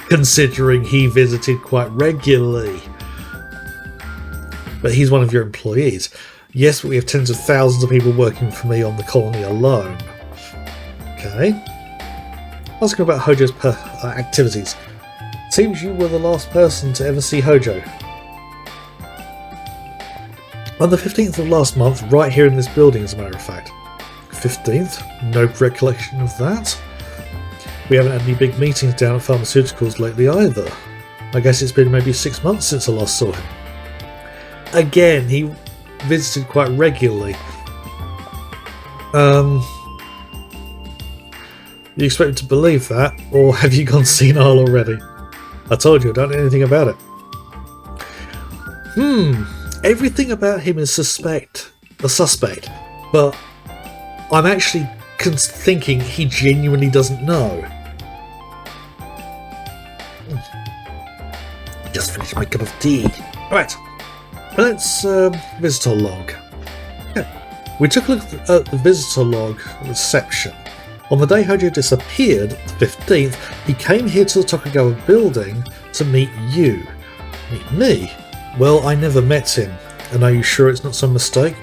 Considering he visited quite regularly. But he's one of your employees. Yes, but we have tens of thousands of people working for me on the colony alone. Okay. Asking about Hojo's activities. Seems you were the last person to ever see Hojo. On the 15th of last month, right here in this building as a matter of fact. 15th? No recollection of that. We haven't had any big meetings down at pharmaceuticals lately either. I guess it's been maybe 6 months since I last saw him. Again, he visited quite regularly. You expect me to believe that, or have you gone senile already? I told you I don't know anything about it. Everything about him is a suspect, but I'm actually thinking he genuinely doesn't know. Just finished my cup of tea. Alright, let's visitor log. Yeah. We took a look at the visitor log reception. On the day Hojo disappeared, the 15th, he came here to the Tokugawa building to meet you. Meet me? Well, I never met him. And are you sure it's not some mistake?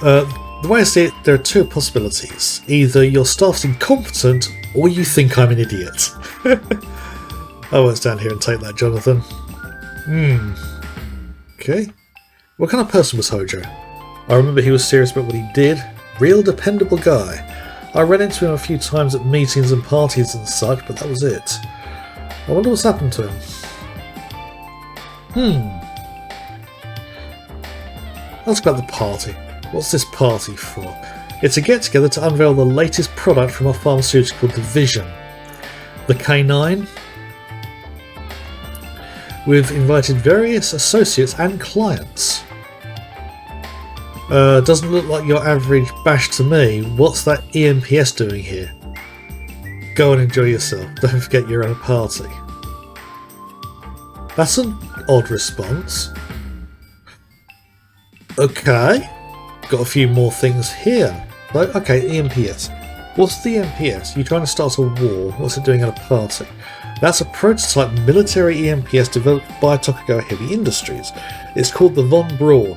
The way I see it, there are two possibilities. Either your staff's incompetent, or you think I'm an idiot. I won't stand here and take that, Jonathan. Okay. What kind of person was Hojo? I remember he was serious about what he did. Real dependable guy. I ran into him a few times at meetings and parties and such, but that was it. I wonder what's happened to him. Let's go about the party. What's this party for? It's a get-together to unveil the latest product from our pharmaceutical division. The K9. We've invited various associates and clients. Doesn't look like your average bash to me. What's that EMPS doing here? Go and enjoy yourself. Don't forget you're at a party. That's an odd response. Okay. Got a few more things here. Okay, EMPS. What's the EMPS? You're trying to start a war. What's it doing at a party? That's a prototype military EMPS developed by Tokugawa Heavy Industries. It's called the Von Braun.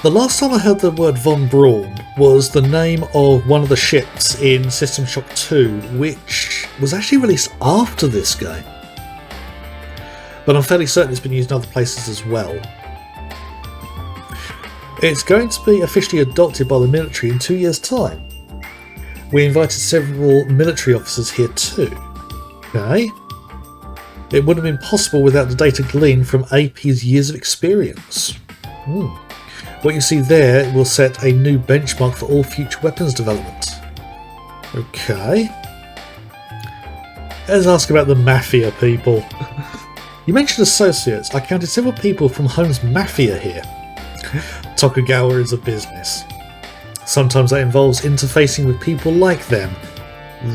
The last time I heard the word Von Braun was the name of one of the ships in System Shock 2, which was actually released after this game. But I'm fairly certain it's been used in other places as well. It's going to be officially adopted by the military in 2 years' time. We invited several military officers here too. Okay. It would have been possible without the data gleaned from AP's years of experience. What you see there will set a new benchmark for all future weapons development. Okay. Let's ask about the Mafia people. You mentioned associates. I counted several people from Home's Mafia here. Tokugawa is a business. Sometimes that involves interfacing with people like them.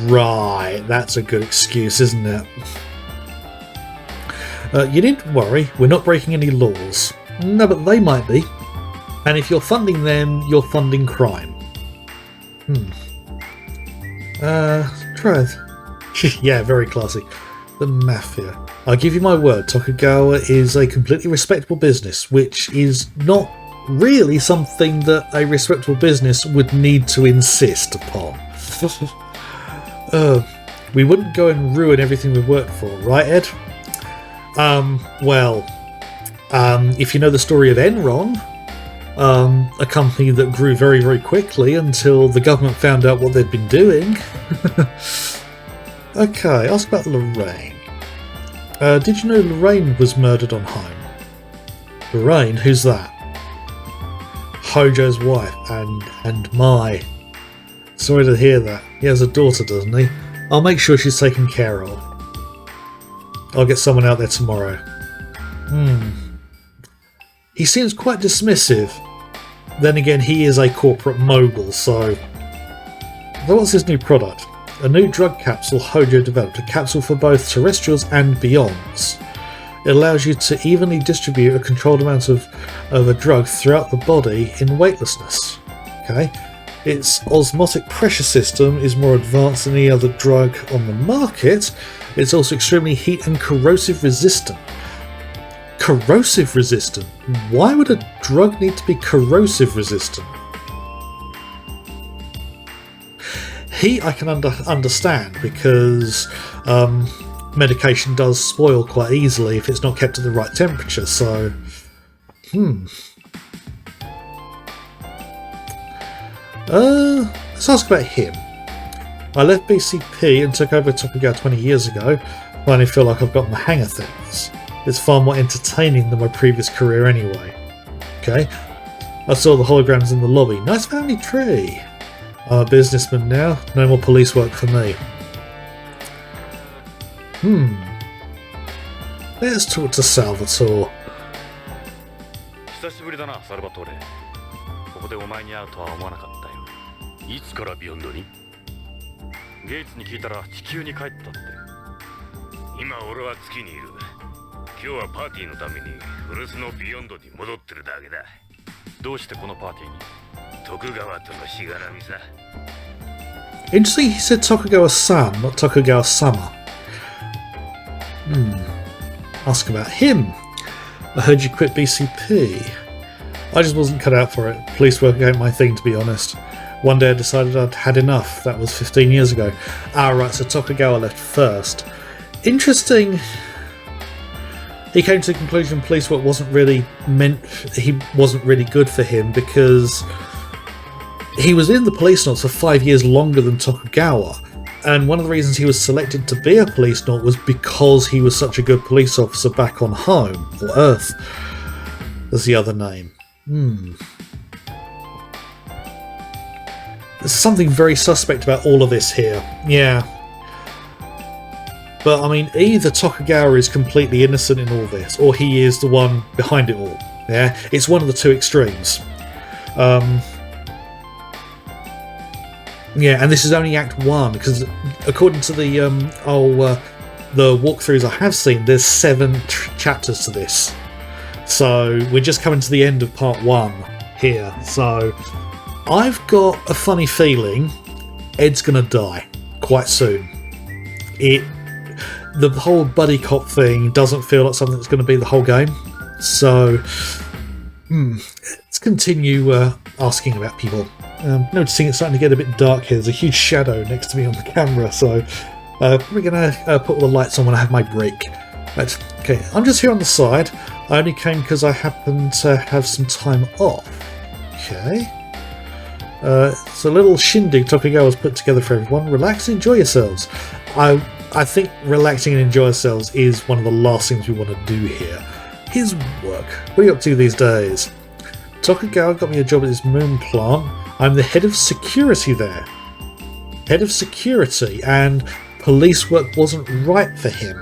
Right, that's a good excuse, isn't it? You needn't worry, we're not breaking any laws. No, but they might be. And if you're funding them, you're funding crime. Trev. Yeah, very classy. The Mafia. I'll give you my word, Tokugawa is a completely respectable business, which is not really something that a respectable business would need to insist upon. We wouldn't go and ruin everything we've worked for, right, Ed? If you know the story of Enron, a company that grew very, very quickly until the government found out what they'd been doing. Okay, ask about Lorraine. Did you know Lorraine was murdered on home? Lorraine? Who's that? Hojo's wife, and my. Sorry to hear that. He has a daughter, doesn't he? I'll make sure she's taken care of. I'll get someone out there tomorrow. He seems quite dismissive. Then again, he is a corporate mogul, so... What's his new product? A new drug capsule Hojo developed, a capsule for both terrestrials and beyonds. It allows you to evenly distribute a controlled amount of a drug throughout the body in weightlessness. Okay. Its osmotic pressure system is more advanced than any other drug on the market. It's also extremely heat and corrosive resistant. Corrosive resistant? Why would a drug need to be corrosive resistant? Heat I can understand because medication does spoil quite easily if it's not kept at the right temperature, so... Let's ask about him. I left BCP and took over Tokugawa 20 years ago. I finally feel like I've gotten the hang of things. It's far more entertaining than my previous career anyway. Okay. I saw the holograms in the lobby. Nice family tree. I'm a businessman now. No more police work for me. Let's talk to Salvatore. 久しぶりだな、サルバトーレ。ここでお前に会うとは思わなかったよ。いつからビヨンドに？ゲイツに聞いたら地球に帰ったって。今俺は月にいる。今日はパーティーのために古巣のビヨンドに戻ってるだけだ。どうしてこのパーティーに？徳川とのしがらみさ。 Interesting, he said Tokugawa-san, not Tokugawa-sama. Ask about him. I heard you quit BCP. I just wasn't cut out for it. Police work ain't my thing, to be honest. One day I decided I'd had enough. That was 15 years ago. Ah, right, so Tokugawa left first. Interesting. He came to the conclusion police work wasn't really good for him because he was in the Policenauts for 5 years longer than Tokugawa, and one of the reasons he was selected to be a Policenaut was because he was such a good police officer back on home, or Earth, as the other name. There's something very suspect about all of this here. Yeah. But, I mean, either Tokugawa is completely innocent in all this, or he is the one behind it all. Yeah, it's one of the two extremes. Yeah, and this is only Act 1, because according to the walkthroughs I have seen, there's 7 chapters to this. So we're just coming to the end of part 1 here. So I've got a funny feeling Ed's gonna die quite soon. The whole buddy cop thing doesn't feel like something that's going to be the whole game. So let's continue asking about people. Noticing it's starting to get a bit dark here. There's a huge shadow next to me on the camera, so we're going to put all the lights on when I have my break. Right, okay, I'm just here on the side. I only came because I happen to have some time off. Okay. It's a little shindig Tokugawa's put together for everyone. Relax and enjoy yourselves. I think relaxing and enjoy ourselves is one of the last things we want to do here. His work. What are you up to these days? Tokugawa got me a job at his moon plant. I'm the head of security there. Head of security, and police work wasn't right for him.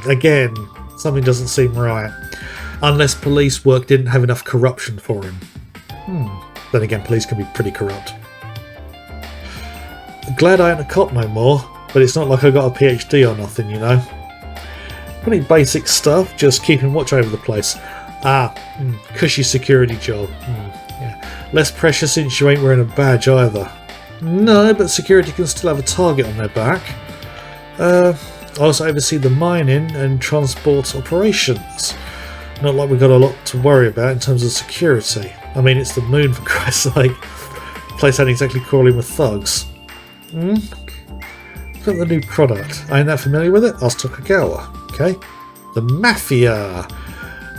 Again, something doesn't seem right. Unless police work didn't have enough corruption for him. Then again, police can be pretty corrupt. Glad I ain't a cop no more, but it's not like I got a PhD or nothing, you know. Pretty basic stuff, just keeping watch over the place. Cushy security job. Yeah. Less pressure since you ain't wearing a badge either. No, but security can still have a target on their back. I also oversee the mining and transport operations. Not like we've got a lot to worry about in terms of security. I mean, it's the moon, for Christ's sake. Place ain't exactly crawling with thugs. Got the new product. I ain't that familiar with it. Ask Tokugawa. Okay. The Mafia.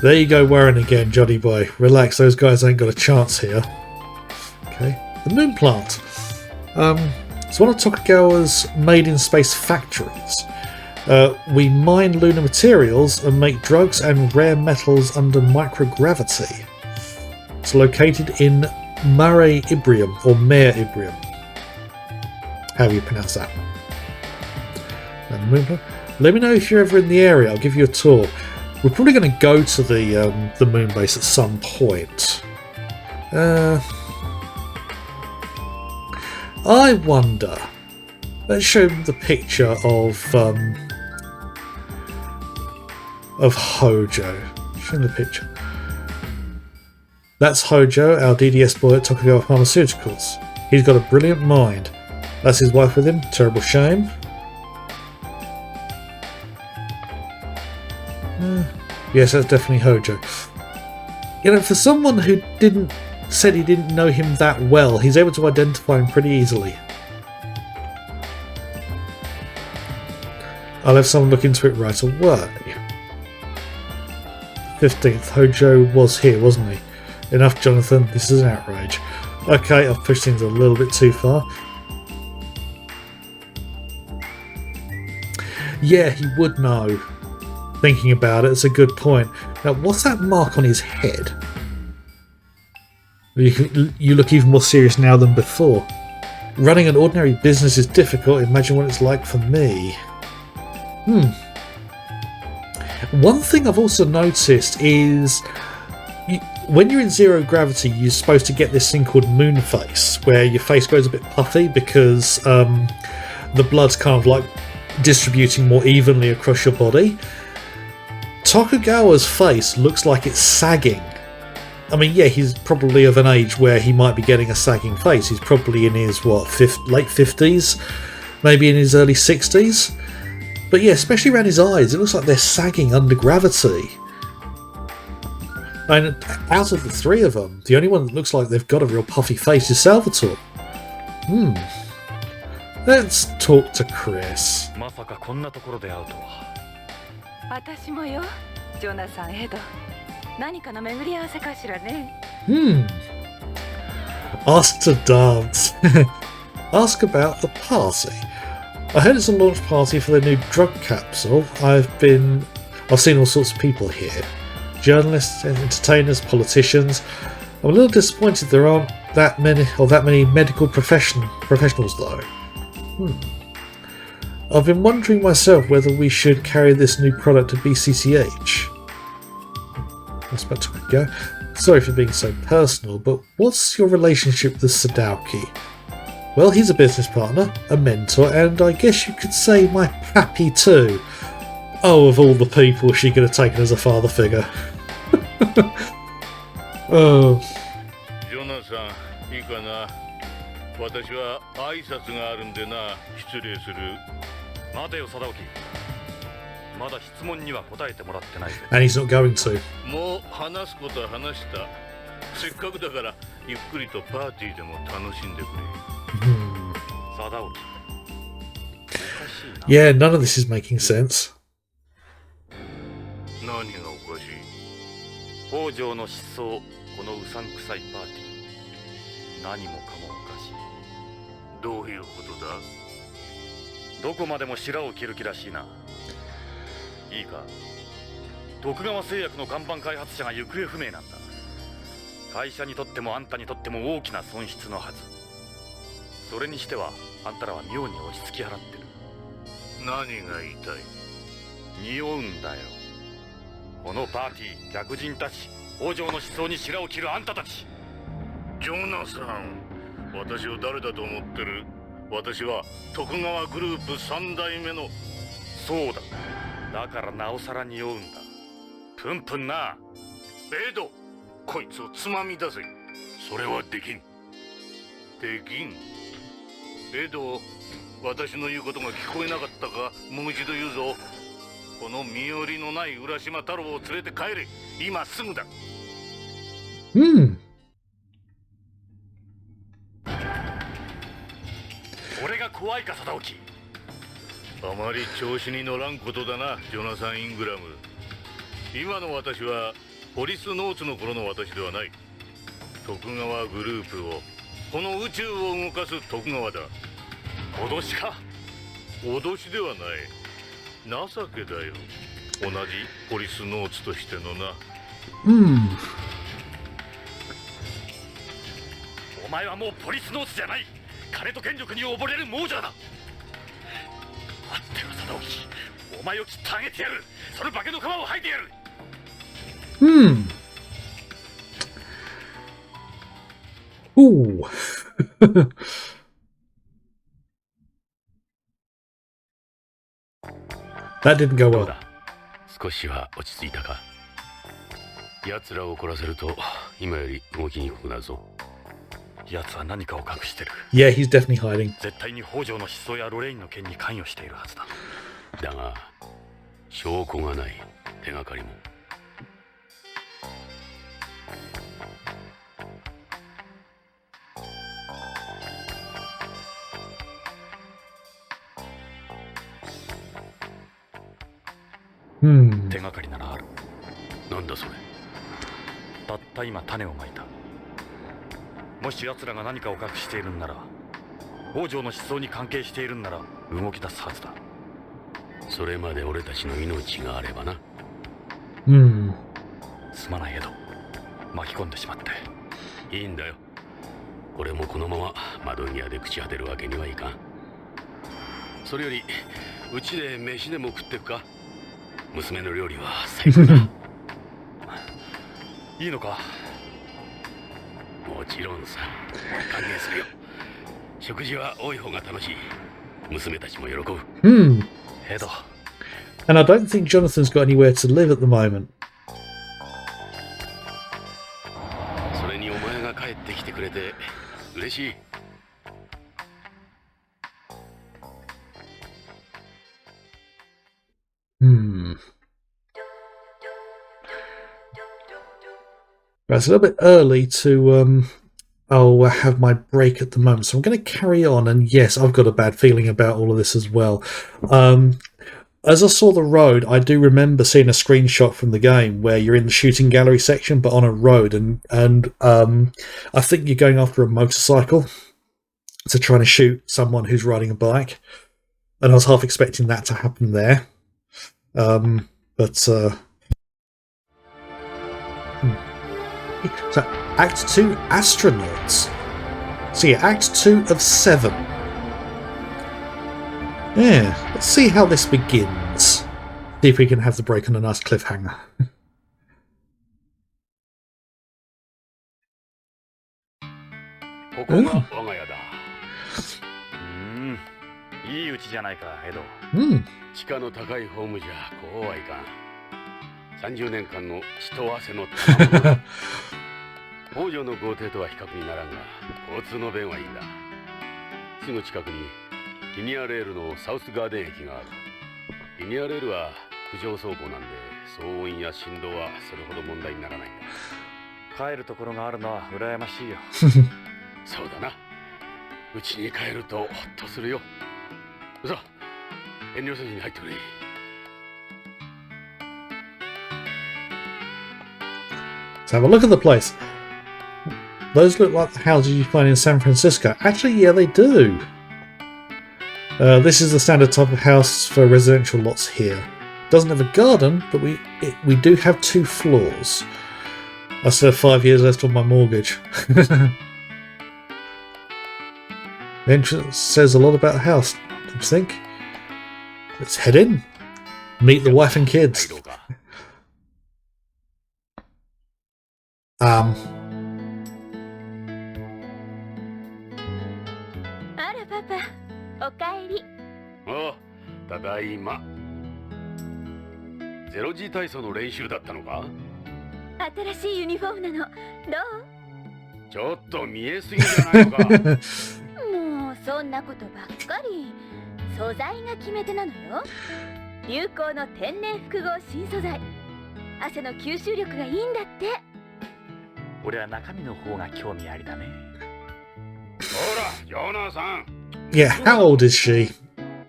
There you go, Warren again, Johnny boy. Relax, those guys ain't got a chance here. Okay, the moon plant. It's one of Tokugawa's made-in-space factories. We mine lunar materials and make drugs and rare metals under microgravity. It's located in Mare Ibrium, or Mare Ibrium. However you pronounce that. Let me know if you're ever in the area, I'll give you a tour. We're probably going to go to the moon base at some point. I wonder. Let's show them the picture of Hojo. Show them the picture. That's Hojo, our DDS boy at Tokugawa Pharmaceuticals. He's got a brilliant mind. That's his wife with him. Terrible shame. Yes, that's definitely Hojo. You know, for someone who said he didn't know him that well, he's able to identify him pretty easily. I'll have someone look into it right away. 15th, Hojo was here, wasn't he? Enough, Jonathan, this is an outrage. Okay, I've pushed things a little bit too far. Yeah, he would know. Thinking about it, it's a good point. Now, what's that mark on his head? You look even more serious now than before. Running an ordinary business is difficult. Imagine what it's like for me. One thing I've also noticed is when you're in zero gravity, you're supposed to get this thing called moon face, where your face goes a bit puffy because the blood's kind of like distributing more evenly across your body. Tokugawa's face looks like it's sagging. I mean, yeah, he's probably of an age where he might be getting a sagging face. He's probably in his, late 50s? Maybe in his early 60s? But yeah, especially around his eyes, it looks like they're sagging under gravity. And out of the three of them, the only one that looks like they've got a real puffy face is Salvatore. Let's talk to Chris. まさかこんなところで会うとは。私もよ、ジョナサン・エド。何かの巡り合わせかしらね。Ask to dance. Ask about the party. I heard it's a launch party for their new drug capsule. I've seen all sorts of people here. Journalists, entertainers, politicians. I'm a little disappointed there aren't that many medical professionals though. I've been wondering myself whether we should carry this new product to BCCH. That's about to go. Sorry for being so personal, but what's your relationship with Sadauki? Well, he's a business partner, a mentor, and I guess you could say my pappy too. Oh, of all the people she could have taken as a father figure. Oh. ジョナサン、いいかな。私は挨拶があるんでな。失礼する。待てよ、貞興。まだ質問には答えてもらってないぜ。And he's not going to. もう話すことは話した。せっかくだからゆっくりとパーティーでも楽しんでくれ。貞興。 Yeah, none of this is making sense. 何がおかしい？北条の失踪、このうさんくさいパーティー。何もかもおかしい。どういうことだ？どこまでも白を切る気らしいな。いいか、徳川製薬の看板開発者が行方不明なんだ。会社にとってもあんたにとっても大きな損失のはず。それにしてはあんたらは妙に落ち着き払ってる。何が言いたい？匂うんだよ。このパーティー、逆人たち、北条の思想に白を切るあんたたち。ジョナサン、私を誰だと思ってる？私は徳川グループ3代目の。そうだ。だからなおさら匂うんだ。プンプンな。エド、こいつをつまみ出せ。それはできん。できん。エド、私の言うことが聞こえなかったか？もう一度言うぞ。この身寄りのない浦島太郎を連れて帰れ。今すぐだ。俺が怖いか、貞興。あまり調子に乗らんことだな、ジョナサン・イングラム。今の私はポリスノーツの頃の私ではない。徳川グループを、この宇宙を動かす徳川だ。脅しか？脅しではない。情けだよ。同じポリスノーツとしてのな。お前はもうポリスノーツじゃない。金と権力に溺れる亡者だ。あっては定興、お前をきっとあげてやる。その化けの皮を剥いてやる。Ooh. That didn't go どう well. だ、少しは落ち着いたか。奴らを怒らせると今より動きにくくなるぞ。奴は何かを隠してる。 Yeah, he's definitely hiding. 絶対に北条の失踪やロレインの件に関与しているはずだ。だが証拠がない。手がかりも。手がかりならある。なんだそれ。たった今種をまいた。もし奴らが何かを隠しているんなら、北条の失踪に関係しているんなら動き出すはずだ。それまで俺たちの命があればな。すまないエド、巻き込んでしまって。いいんだよ。俺もこのまま窓際で朽ち果てるわけにはいかん。それよりうちで飯でも食ってくか。娘の料理は最高だ。いいのか？もちろんさ、歓迎するよ。食事は多い方が楽しい。娘たちも喜ぶ。エド。 And I don't think Jonathan's got anywhere to live at the moment. それにお前が帰ってきてくれて嬉しい。It's a little bit early to have my break at the moment, so I'm going to carry on. And yes, I've got a bad feeling about all of this as well. As I saw the road, I do remember seeing a screenshot from the game where you're in the shooting gallery section, but on a road, and I think you're going after a motorcycle, so trying to shoot someone who's riding a bike. And I was half expecting that to happen there, So, Act 2, Astronauts. So yeah, Act 2 of 7. Yeah, let's see how this begins. See if we can have the break on a nice cliffhanger. ここが我が家だ。いい家じゃないか、エド。地価の高いホームじゃこうはいかん。30年間の血と汗の賜物。北条の豪邸とは比較にならんが、交通の便はいいんだ。すぐ近くにリニアレールのサウスガーデン駅がある。リニアレールは浮上走行なんで、騒音や振動はそれほど問題にならないんだ。帰るところがあるのは羨ましいよ。そうだな。うちに帰るとホッとするよ。さあ、遠慮せずに入ってくれ。Let's have a look at the place. Those look like the houses you find in San Francisco. Actually, yeah, they do. This is the standard type of house for residential lots here. Doesn't have a garden, but we do have 2 floors. I still have 5 years left on my mortgage. The entrance says a lot about the house, don't you think? Let's head in. Meet the wife and kids. あらパパ、おかえり。あ、ただいま。ゼロG体操の練習だったのか？新しいユニフォームなの。どう？ちょっと見えすぎじゃないのか。もうそんなことばっかり。素材が決め手なのよ。流行の天然複合新素材。汗の吸収力がいいんだって。俺は中身の方が興味ありだね。ほら、ジョナさん。Yeah, how old is she?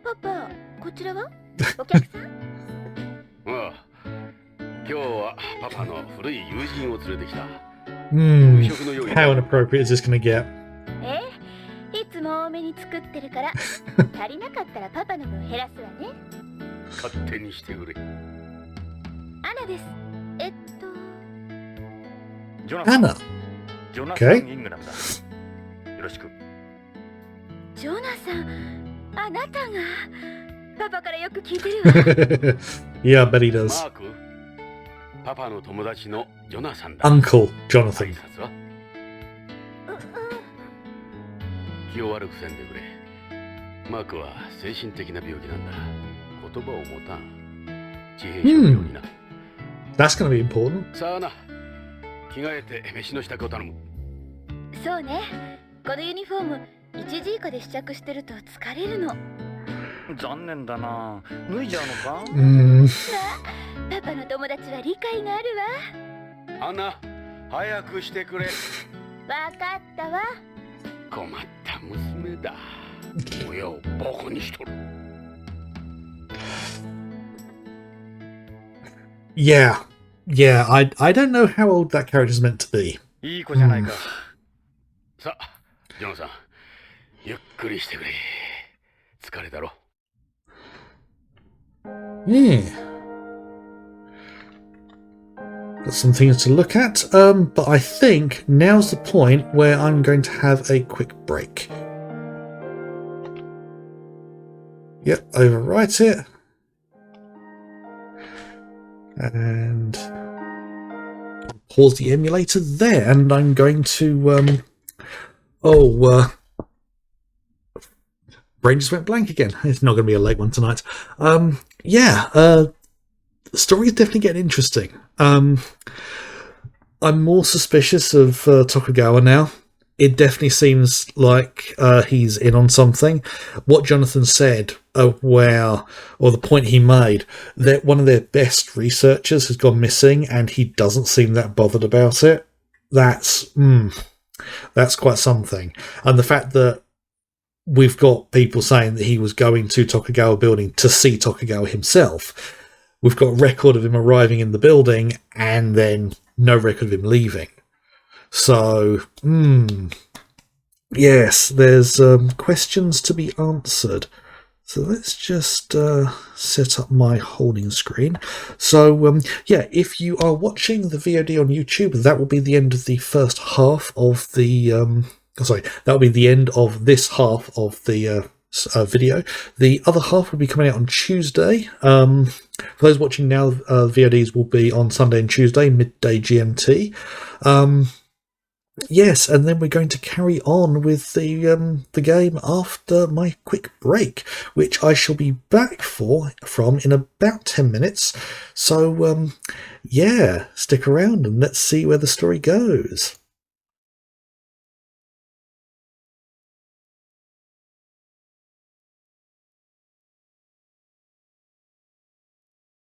パパ、こちらは？お客さん？ああ、今日はパパの古い友人を連れてきた。 How inappropriate is this going to get? いつも多めに作ってるから足りなかったらパパの分減らすわね。勝手にしてくれ。アナです。ジョナサン Anna. ジョナサン・ Okay. イングラムだ。よろしく。ジョナサン、あなたが。パパからよく聞いてるわ。Yeah, I bet he マ does. ーク、パパの友達のジョナサンだ。 Uncle 挨 Jonathan. 拶は気を悪くせんでくれ。マークは精神的な病気なんだ。言葉を持たん。自閉症のようにな。 That's going to be important. さあな、着替えて飯の支度を頼む。そうね。このユニフォーム1時以下で試着してると疲れるの。残念だな。脱いじゃうのか？ パパの友達は理解があるわ。アンナ、早くしてくれ。わかったわ。困った娘だ。親をバカにしとる。Yeah. Yeah, I don't know how old that character's meant to be. いい子じゃないか。さあ、ジョナさん、ゆっくりしてくれ。疲れだろ。 Yeah. Got some things to look at, but I think now's the point where I'm going to have a quick break. Yep, overwrite it. And pause the emulator there, and I'm going to, brain just went blank again. It's not going to be a late one tonight. The story is definitely getting interesting. I'm more suspicious of Tokugawa now. It definitely seems like he's in on something. What Jonathan said, or the point he made, that one of their best researchers has gone missing and he doesn't seem that bothered about it. That's quite something. And the fact that we've got people saying that he was going to Tokugawa building to see Tokugawa himself. We've got a record of him arriving in the building and then no record of him leaving. So, yes, there's questions to be answered. So let's just set up my holding screen. So, if you are watching the VOD on YouTube, that will be the end of the first half of the... that will be the end of this half of the video. The other half will be coming out on Tuesday. For those watching now, VODs will be on Sunday and Tuesday, midday GMT. Yes, and then we're going to carry on with the game after my quick break, which I shall be back from in about 10 minutes. So, stick around and let's see where the story goes.